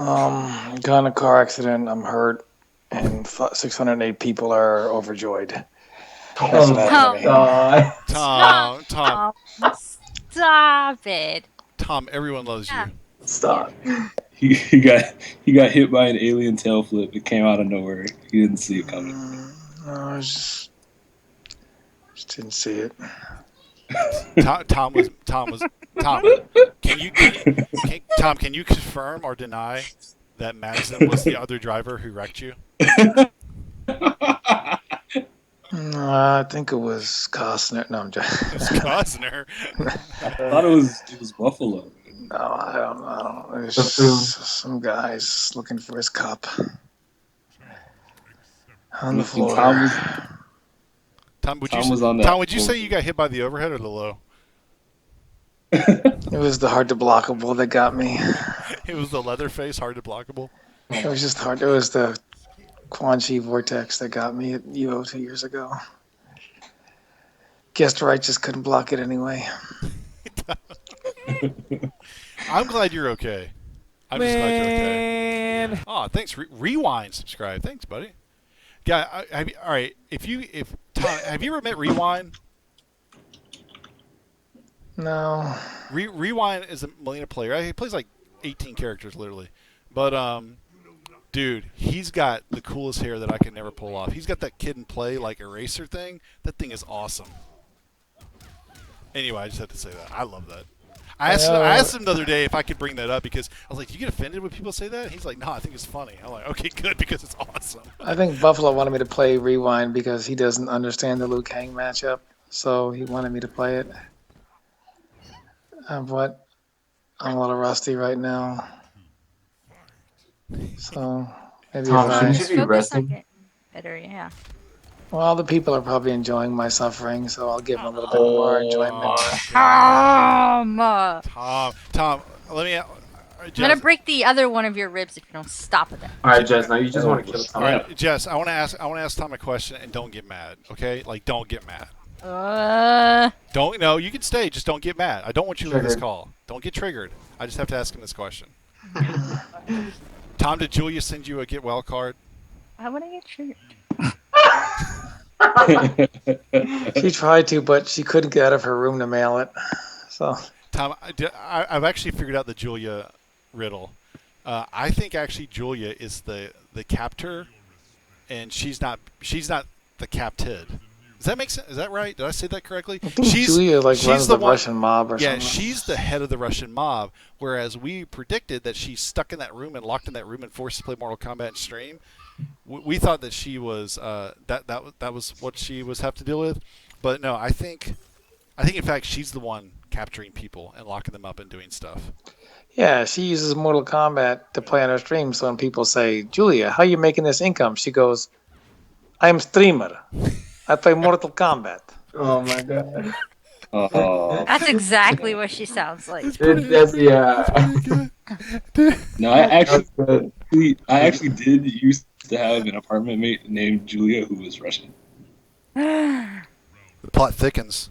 Got in a car accident. I'm hurt, and 608 people are overjoyed. That's what happened to me. God. Tom, stop it. Tom, everyone loves you. Yeah. Stop. He got hit by an alien tail flip. It came out of nowhere. He didn't see it coming. No, I just didn't see it. Tom. Can you confirm or deny that Madison was the other driver who wrecked you? No, I think it was Costner. No, I'm just. It's Costner. I thought it was Buffalo. No, I don't know. It was The food. some guys looking for his cup on the And floor. Tom, would you say you got hit by the overhead or the low? It was the hard to blockable that got me. It was the leather face, hard to blockable. It was just hard. It was the Quan Chi vortex that got me at UO 2 years ago. Guessed right, just couldn't block it anyway. I'm glad you're okay. I'm just glad you're okay. Oh, thanks. Rewind, subscribe. Thanks, buddy. Yeah, all right. If Tom, have you ever met Rewind? No. Rewind is a Molina player. He plays like 18 characters, literally. But dude, he's got the coolest hair that I can never pull off. He's got that kid and play like eraser thing. That thing is awesome. Anyway, I just had to say that. I love that. I asked him the other day if I could bring that up because I was like, "Do you get offended when people say that?" And he's like, "No, I think it's funny." I'm like, "Okay, good," because it's awesome. I think Buffalo wanted me to play Rewind because he doesn't understand the Liu Kang matchup, so he wanted me to play it. But I'm a little rusty right now, so maybe Tom, if shouldn't I. you be Focus on resting? getting better, yeah. Well, the people are probably enjoying my suffering, so I'll give them a little bit more enjoyment. Tom! Tom, let me. I'm gonna break the other one of your ribs if you don't stop with it. All right, Jess. Now you just want to kill All Tom. right, Jess, I want to ask Tom a question, and don't get mad, okay? Like, don't get mad. No, you can stay. Just don't get mad. I don't want you to leave this call. Don't get triggered. I just have to ask him this question. Tom, did Julia send you a get well card? Why would I get triggered? She tried to, but she couldn't get out of her room to mail it. So Tom, I've actually figured out the Julia riddle. I think actually Julia is the captor, and she's not the capted. Does that make sense? Is that right? Did I say that correctly? I think Julia runs the Russian mob or yeah, something. she's the head of the Russian mob, whereas we predicted that she's stuck in that room and locked in that room and forced to play Mortal Kombat and stream. We thought that she was that was what she was have to deal with, but no, I think in fact she's the one capturing people and locking them up and doing stuff. Yeah, she uses Mortal Kombat to play on her stream. So when people say, "Julia, how you making this income?" she goes, "I'm streamer. I play Mortal Kombat." Oh my god. That's exactly what she sounds like. Yeah. No, I actually did used to have an apartment mate named Julia who was Russian, The plot thickens.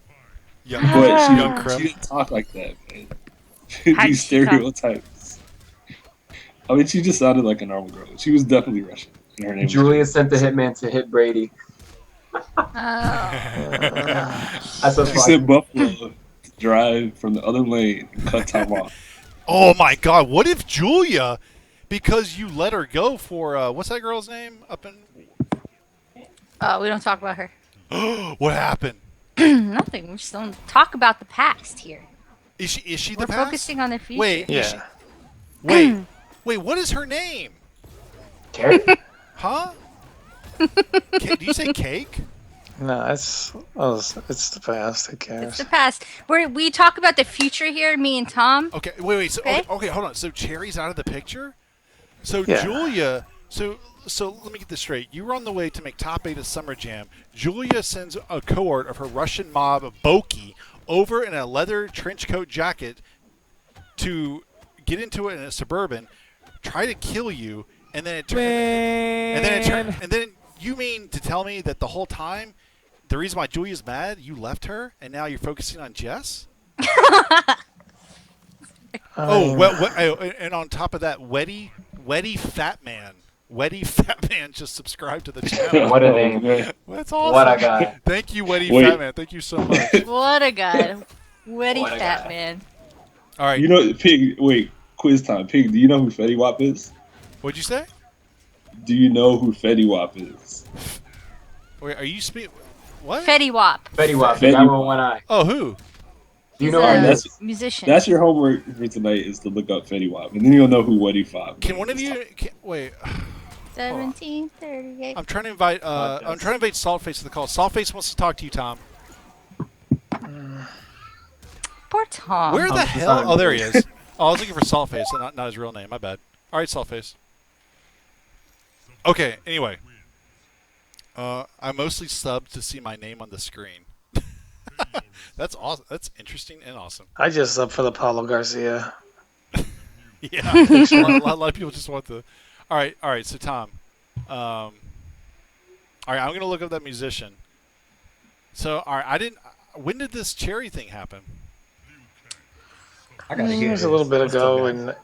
Young, but young she Krim. didn't talk like that, man. How'd These she talk? stereotypes. I mean, she just sounded like a normal girl. She was definitely Russian. And her name was Julia sent the hitman to hit Brady. Oh. That's a She sent Buffalo to drive from the other lane and cut Tom off. Oh my God! What if Julia, because you let her go for what's that girl's name up in? Oh, we don't talk about her. What happened? Nothing. We just don't talk about the past here. Is she the We're past? focusing on the future. Wait, Yeah. wait. What is her name? Carrot? Huh? Do you say cake? No, it's the past. Who It's cares? the past. We talk about the future here, me and Tom. Okay, wait. So, Okay. okay, hold on. So Cherry's out of the picture. So Yeah. Julia. So let me get this straight. You were on the way to make top 8 at Summer Jam. Julia sends a cohort of her Russian mob Boki over in a leather trench coat jacket to get into it in a Suburban, try to kill you, and then and then you mean to tell me that the whole time the reason why Julia's mad, you left her, and now you're focusing on Jess? I mean, And on top of that, Weddy Fat Man. Weddy Fat Man just subscribed to the channel. What a Oh, name. man. That's awesome. What a guy. Thank you, Weddy Wait. Fat Man. Thank you so much. What a guy. Witty What a fat guy. man. All right. You know, Pig. Wait, quiz time. Pig, do you know who Fetty Wap is? What'd you say? Do you know who Fetty Wap is? Wait, are you speaking? What? Fetty Wap. Fetty Wap, the Fetty guy with Wap. one eye. Oh, who? Do you He's know a who he is? musician. That's your homework for tonight is to look up Fetty Wap, and then you'll know who Weddy Fop. Can one of you? Wait. 1738. I'm trying to invite. I'm trying to invite Saltface to the call. Saltface wants to talk to you, Tom. Poor Tom. Where the I'm hell? sorry. Oh, there he is. Oh, I was looking for Saltface, and not his real name. My bad. All right, Saltface. Okay. Anyway, I mostly subbed to see my name on the screen. That's awesome. That's interesting and awesome. I just up for the Paulo Garcia. Yeah, a lot of people just want the. All right. So Tom, all right, I'm gonna look up that musician. So, all right, I didn't. When did this cherry thing happen? I gotta It hear was this. a little bit Let's ago, go. and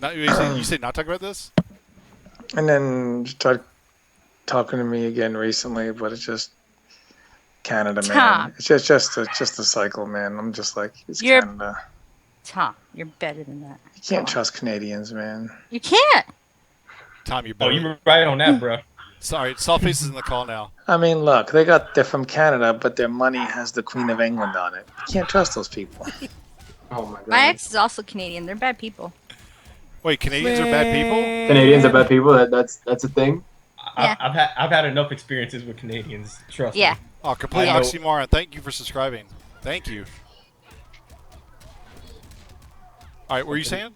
Not you said not talk about this. then started talking to me again recently, but it's just Canada, man. Tom. It's just a cycle, man. I'm just like, it's You're- Canada. Tom, you're better than that. You can't trust Canadians, man. You can't. Tom, you're Oh, better. you were right on that, bro. Sorry, Saltface is in the call now. I mean, look, they're from Canada, but their money has the Queen of England on it. You can't trust those people. Oh my god. My ex is also Canadian. They're bad people. Wait, Canadians are bad people? Canadians are bad people. That's a thing. Yeah. I've had enough experiences with Canadians. Trust Yeah. me. Oh, complete I know. oxymoron. Thank you for subscribing. Thank you. All right, what were you saying?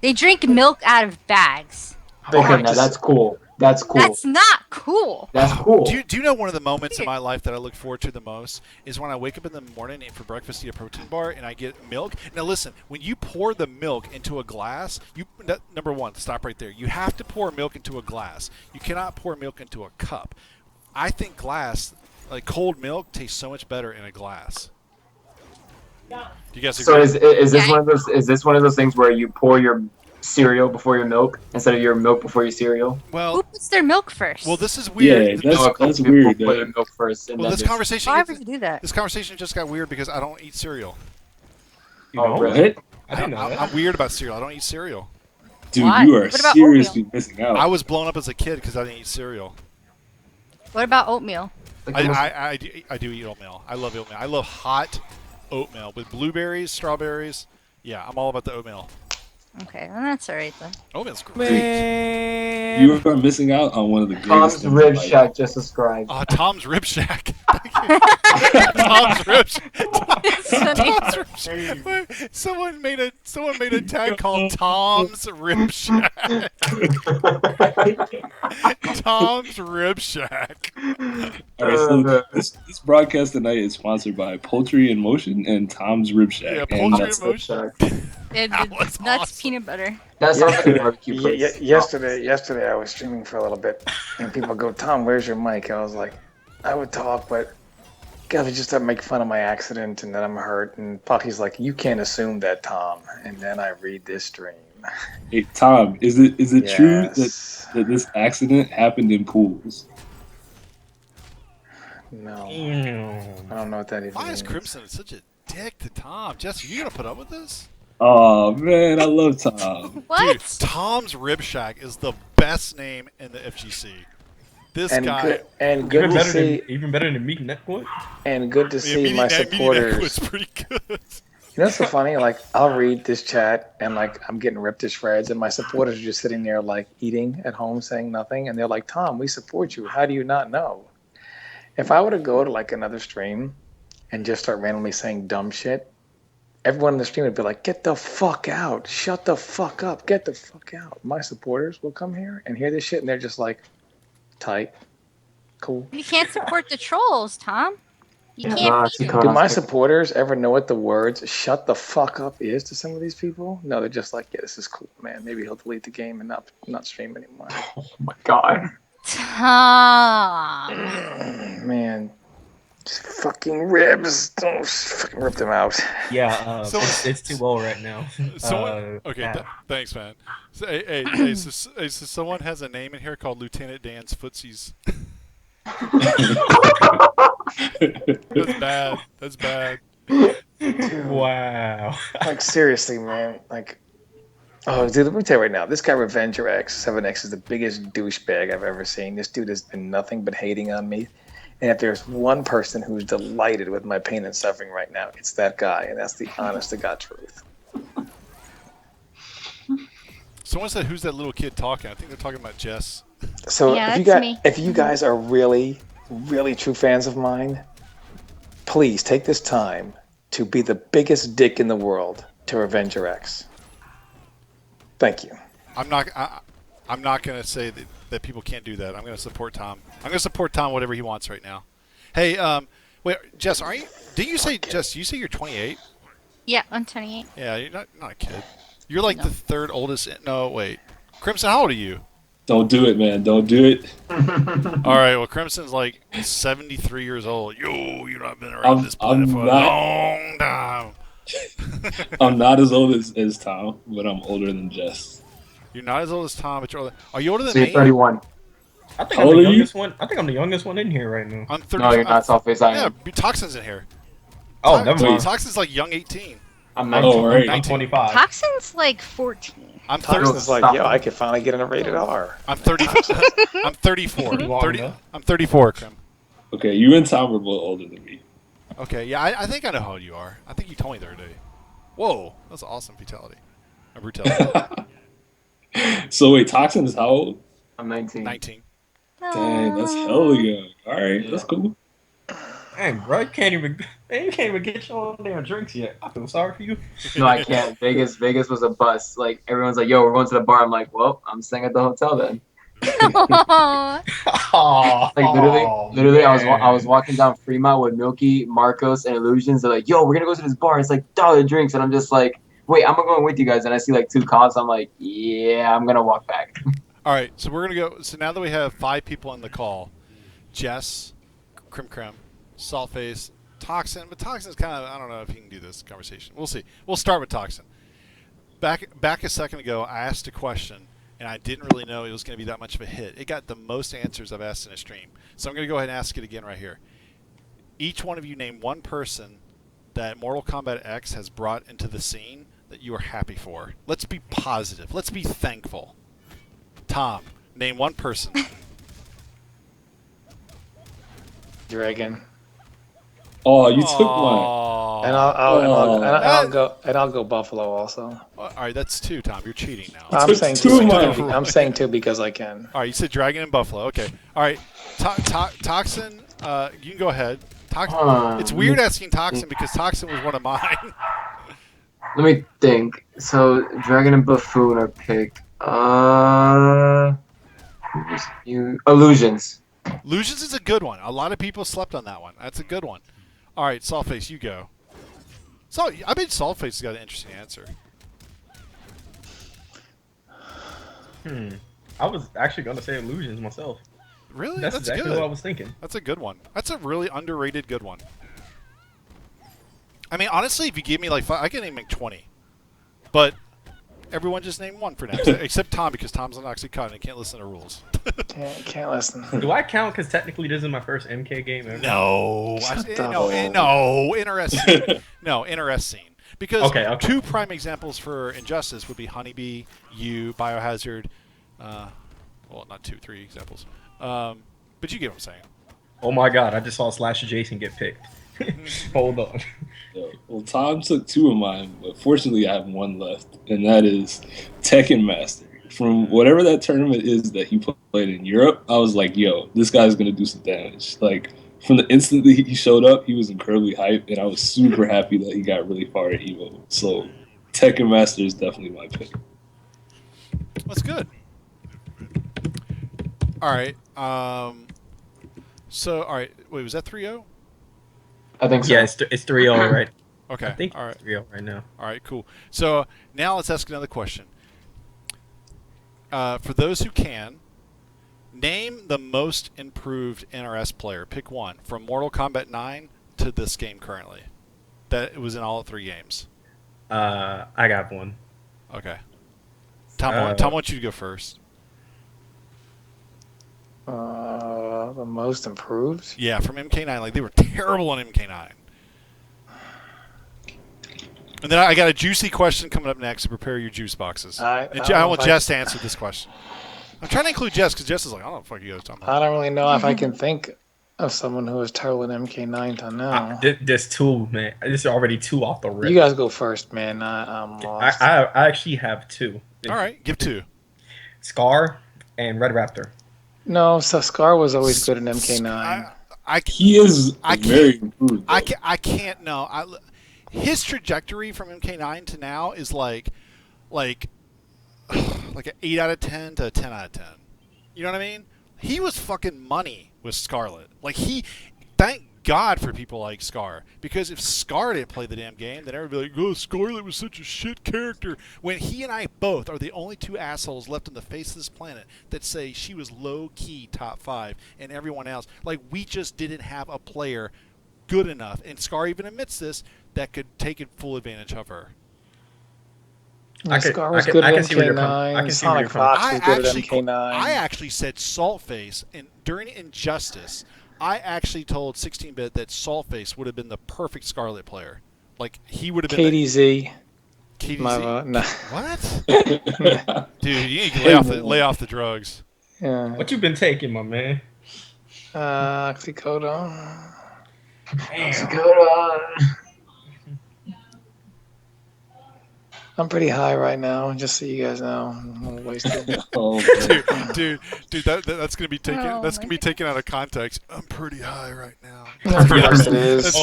They drink milk out of bags. They Okay, have now to- that's cool. That's cool. That's not cool. That's cool. Do you know one of the moments in my life that I look forward to the most is when I wake up in the morning and for breakfast eat a protein bar and I get milk. Now listen, when you pour the milk into a glass, number one, stop right there. You have to pour milk into a glass. You cannot pour milk into a cup. I think glass, like cold milk, tastes so much better in a glass. Do you guys agree? So is this one of those things where you pour your cereal before your milk instead of your milk before your cereal? Who Well, puts their milk first? this is weird. Yeah, Oh, that's people weird. put their milk first. And Well, then this just- conversation. Why gets- would you do that? This conversation just got weird because I don't eat cereal. You Oh, know? really? What? I didn't know that. I'm weird about cereal. I don't eat cereal. Dude, Why? you are What about seriously missing out. I was blown up as a kid because I didn't eat cereal. What about oatmeal? Like almost- I do eat oatmeal. I love oatmeal. I love hot oatmeal with blueberries, strawberries. Yeah, I'm all about the oatmeal. Okay, well, that's alright then. Oatmeal's great. You are missing out on one of the greatest Tom's things Rib in life. Shack just subscribed. Tom's Rib Shack. Tom's Rib Shack. Tom's Rib Shack. Wait, someone made a tag called Tom's Rib Shack. Tom's Rib Shack. All right, so this broadcast tonight is sponsored by Poultry in Motion and Tom's Rib Shack. Yeah, and Poultry that's in Motion. It, That was nuts awesome. peanut butter. That sounds like a barbecue place. Yesterday I was streaming for a little bit, and people go, "Tom, where's your mic?" I was like, "I would talk, but gotta just to make fun of my accident, and then I'm hurt." And Pocky's like, "You can't assume that, Tom." And then I read this stream. Hey, Tom, is it true Yes. that this accident happened in pools? No, Damn. I don't know what that even Why is means. Crimson such a dick to Tom? Jesse, you gonna put up with this? Oh man, I love Tom. What? Dude, Tom's Rib Shack is the best name in the FGC. This And guy. good, and good to see, Even better than Meat Netwood. and good to Yeah, see Meaty my Neck- Meaty Neck supporters. was pretty good. You know what's so funny? Like, I'll read this chat and like I'm getting ripped to shreds, and my supporters are just sitting there like eating at home, saying nothing, and they're like, "Tom, we support you. How do you not know?" If I were to go to like another stream and just start randomly saying dumb shit, everyone in the stream would be like, "Get the fuck out! Shut the fuck up! Get the fuck out!" My supporters will come here and hear this shit, and they're just like, "Tight, cool." You can't support the trolls, Tom. You Yeah, can't no, beat it's them. iconic. Do my supporters ever know what the words "shut the fuck up" is to some of these people? No, they're just like, "Yeah, this is cool, man. Maybe he'll delete the game and not stream anymore." Oh my god. Tom. Man, Just fucking ribs. Don't fucking rip them out. Yeah, So- it's too low right now. Okay, yeah. thanks, man. So, hey, so someone has a name in here called Lieutenant Dan's Footsies. That's bad. That's bad. Dude, Wow. like seriously, man. Like, oh, dude, let me tell you right now. This guy Revenger X 7X is the biggest douchebag I've ever seen. This dude has been nothing but hating on me. And if there's one person who's delighted with my pain and suffering right now, it's that guy, and that's the honest to God truth. Someone said, "Who's that little kid talking?" I think they're talking about Jess. So Yeah, if that's me. if you guys are really, really true fans of mine, please take this time to be the biggest dick in the world to Revenger X. Thank you. I'm not going to say that people can't do that. I'm going to support Tom. I'm going to support Tom whatever he wants right now. Hey, wait, Jess, are you? Did you say Jess? You say you're 28? Yeah, I'm 28. Yeah, you're not a kid. You're like No. the third oldest. No, wait. Crimson, how old are you? Don't do it, man. Don't do it. All right. Well, Crimson's like 73 years old. Yo, you've not been around this planet I'm for a not- long time. I'm not as old as Tom, but I'm older than Jess. You're not as old as Tom, but you're older. Are you older than So you're me? 31. I think How I'm old the are you? youngest one. I think I'm the youngest one in here right now. I'm 30. No, you're not. Softface. I Yeah, am. Toxin's in here. Oh, never mind. Toxin's like young 18. I'm Oh, 19. right. I'm 25. Toxin's like 14. I'm 30. Toxin's like, yo, I could finally get in a rated R. I'm 30. I'm 34. Long 30. enough. I'm 34, Crim. Okay, you and Tom are both older than me. Okay, yeah, I think I know how old you are. I think you told me the other day. Whoa, that's an awesome fatality. A brutality. So wait, Toxin is how old? I'm 19. 19. Dang, that's hella young. All right, that's cool. Dang, bro, you can't even get your own damn drinks yet. I feel sorry for you. No, I can't. Vegas was a bust. Like everyone's like, "Yo, we're going to the bar." I'm like, "Well, I'm staying at the hotel then." Oh, Like literally, I man. was walking down Fremont with Milky, Marcos, and Illusions. They're like, "Yo, we're gonna go to this bar. It's like $1 drinks," and I'm just like, "Wait, I'm going with you guys." And I see like 2 cops. I'm like, "Yeah, I'm gonna walk back." All right, so we're gonna go. So now that we have 5 people on the call, Jess, Crim, Saltface, Toxin. But Toxin's kind of, I don't know if he can do this conversation. We'll see. We'll start with Toxin. Back a second ago, I asked a question, and I didn't really know it was going to be that much of a hit. It got the most answers I've asked in a stream. So I'm going to go ahead and ask it again right here. Each one of you name one person that Mortal Kombat X has brought into the scene that you are happy for. Let's be positive. Let's be thankful. Tom, name one person. Dragon. Oh, you took mine. Aw. And I'll go Buffalo also. All right, that's 2, Tom. You're cheating now. I'm took saying 2 two. of mine. I'm saying 2 because I can. All right, you said Dragon and Buffalo. Okay. All right. Toxin, you can go ahead. It's weird asking Toxin because Toxin was one of mine. Let me think. So Dragon and Buffoon are picked. Illusions. Illusions is a good one. A lot of people slept on that one. That's a good one. All right, Saltface, you go. So I bet Saltface has got an interesting answer. I was actually going to say Illusions myself. Really? That's exactly good. what I was thinking. That's a good one. That's a really underrated good one. I mean, honestly, if you gave me like 5, I could name like 20. But everyone just name one for now, except Tom because Tom's an Oxycontin and can't listen to rules. Can't listen. Do I count? Because technically this is my first MK game ever. No, Shut the no, hell no, interesting. No, interesting. Because Okay. 2 prime examples for Injustice would be Honeybee, you, Biohazard. Well, not 2, 3 examples. But you get what I'm saying. Oh my god, I just saw Slash Jason get picked. Hold on. Well, Tom took 2 of mine, but fortunately I have 1 left, and that is Tekken Master. From whatever that tournament is that he played in Europe, I was like, yo, this guy's going to do some damage. Like, from the instant that he showed up, he was incredibly hyped, and I was super happy that he got really far at EVO. So, Tekken Master is definitely my pick. That's good. All right. So, all right. Wait, was that 3-0? I think so. Yeah, it's 3-0, right? Okay. I think All right. it's 3-0 right now. All right, cool. So now let's ask another question. For those who can, Name the most improved NRS player. Pick one from Mortal Kombat 9 to this game currently. That it was in all 3 games. I got one. Okay. Tom, Tom wants you to go first. The most improved. Yeah, from MK9. Like they were terrible on MK9. And then I got a juicy question coming up next. So prepare your juice boxes. I want Jess to answer this question. I'm trying to include Jess because Jess is like, I don't know what the fuck you guys talking about. I don't really know if I can think of someone who was terrible in MK9 till now. There's 2, man. There's already 2 off the rip. You guys go first, man. I'm lost. I actually have 2. All right, give 2. Scar and Red Raptor. No, so Scar was always good in MK9. He is very improved. I can't know. His trajectory from MK9 to now is like an 8 out of 10 to a 10 out of 10. You know what I mean? He was fucking money with Scarlet. Like thank God for people like Scar, because if Scar didn't play the damn game, then everybody would be like, oh, Scarlet was such a shit character. When he and I both are the only 2 assholes left on the face of this planet that say she was low-key top 5, and everyone else, like, we just didn't have a player good enough, and Scar even admits this, that could take full advantage of her. Scar was good at MK9. Sonic Fox was good at MK9. I actually said Saltface, and during Injustice, I actually told 16-bit that Saltface would have been the perfect Scarlet player. Like, he would have been KDZ. KDZ? My vote. No. What? Dude, you need to lay off the drugs. Yeah. What you been taking, my man? Oxycodone. Oxycodone. I'm pretty high right now, just so you guys know. I'm a little wasted. dude, that's gonna be taken. That's gonna be taken out of context. I'm pretty high right now. Of course it is.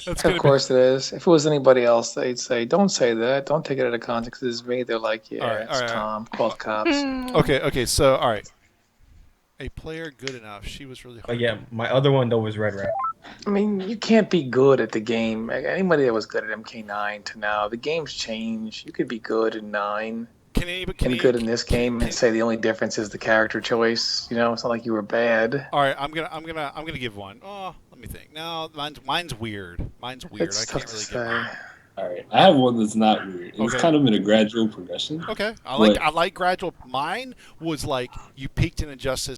Of course it is. If it was anybody else, they'd say, "Don't say that. Don't take it out of context." It's me. They're like, "Yeah, it's Tom. Call the cops." Okay. So, all right. A player good enough. She was really hard. Oh yeah, my other one though was Red Raptor. I mean, you can't be good at the game. Anybody that was good at MK9 to now, the game's changed. You could be good in 9 and good in this game, and say the only difference is the character choice. You know, it's not like you were bad. All right, I'm gonna give one. Oh, let me think. No, mine's weird. Mine's weird. It's I tough can't to really say. give one. All right, I have one that's not weird. It's Okay. kind of in a gradual progression. Okay, I like gradual. Mine was like you peaked in Injustice,